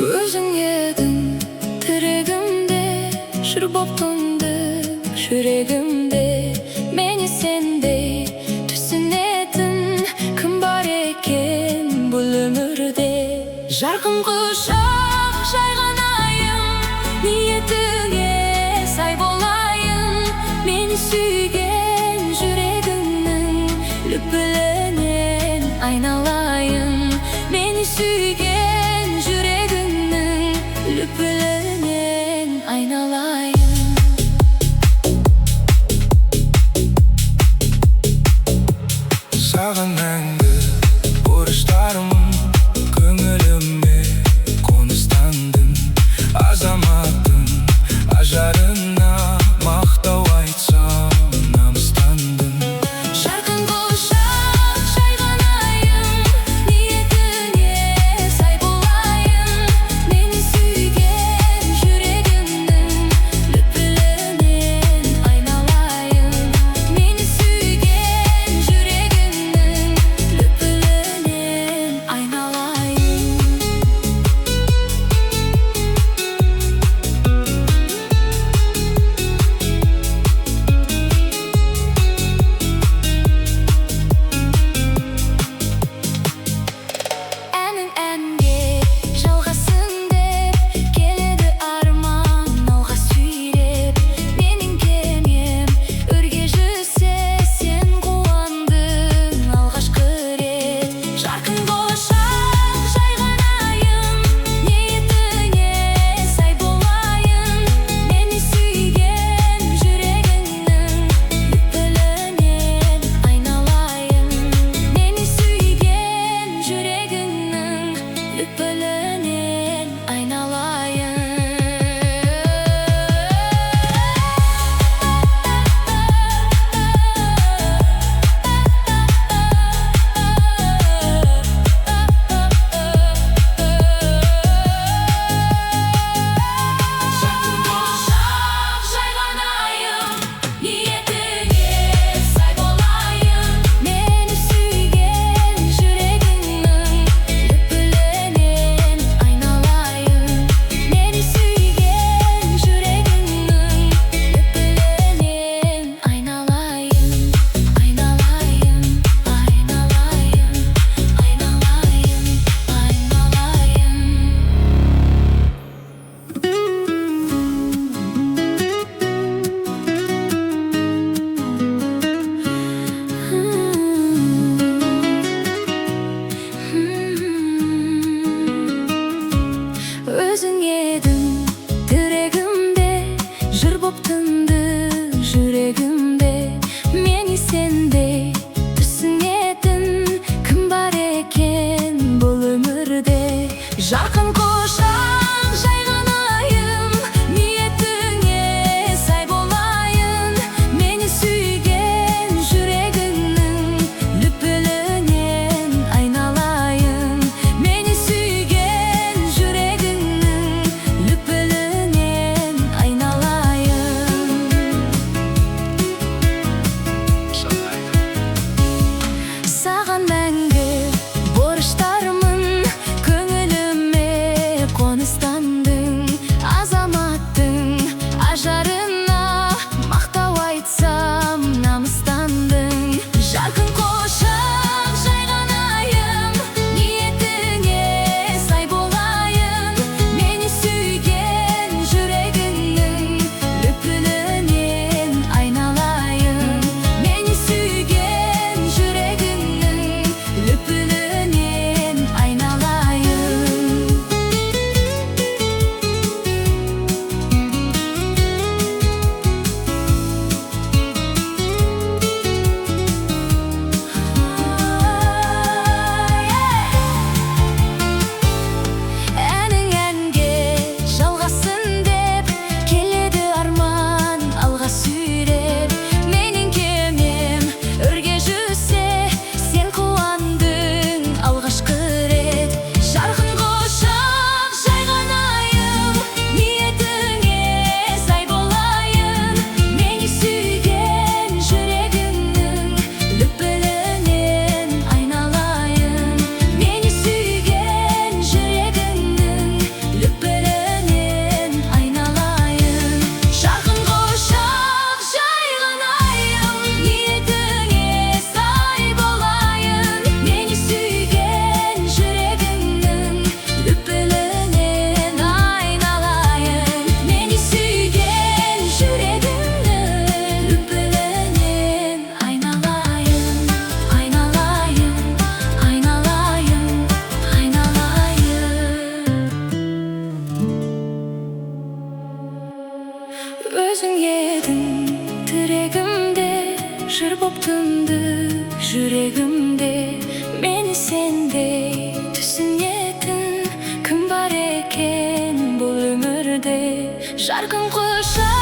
Özün yedin tiregimde, jür bop tunduk жүрегimде. Meni sende түсінетін кім бар екен бұл өмірде? Жарқын құшақ жайғанайын, ниетіңе сай болайын. Мені сүйген жүрегіңнің лүпілінен айналайын. Мені сүйген жүрегіңнің лүпілінен айналайын. Саған мәңгі борыштарымын, көңіліме қоныстандым. Азаматтың ажарына мақтау айтсам намыстандым. Жарқын құшақ жайғанайын, ниетіңе сай болайын. Мені сүйген жүрегімнің лүпілінен айналайын. Мені сүйген жүрегімнің лүпілінен айналайын. Әнің әнге жалғасын деп, келеді арман алға сүйреп. Менің кемем өрге жүзсе, сен қуандың алғашқы рет. Жарқын құшақ жайғанайын, ниетіңе сай болайын. Мені сүйген жүрегіңнің лүпілінен айналайын. Мені сүйген жүрегіңнің лүпілінен айналайын. Жарқын құшақ жайғанайын, ниетіңе сай болайын. Мені сүйген жүрегіңнің лүпілінен айналайын. Мені сүйген жүрегіңнің лүпілінен айналайын. Айналайын, айналайын, айналайын, айналайын. Өзің едің тірегімде, жыр боп тынды жүрегімде. Мені сенде түсінетін кім бар екен бұл өмірде? Жарқын құшақ жайғанайын, ниетіңе сай болайын. Мені сүйген жүрегіңнің лүпілінен айналайын. Мені сүйген жүрегіңнің лүпілінен айналайын. Саған мәңгі борыштарымын, көңіліме көңілде жарқын құшақ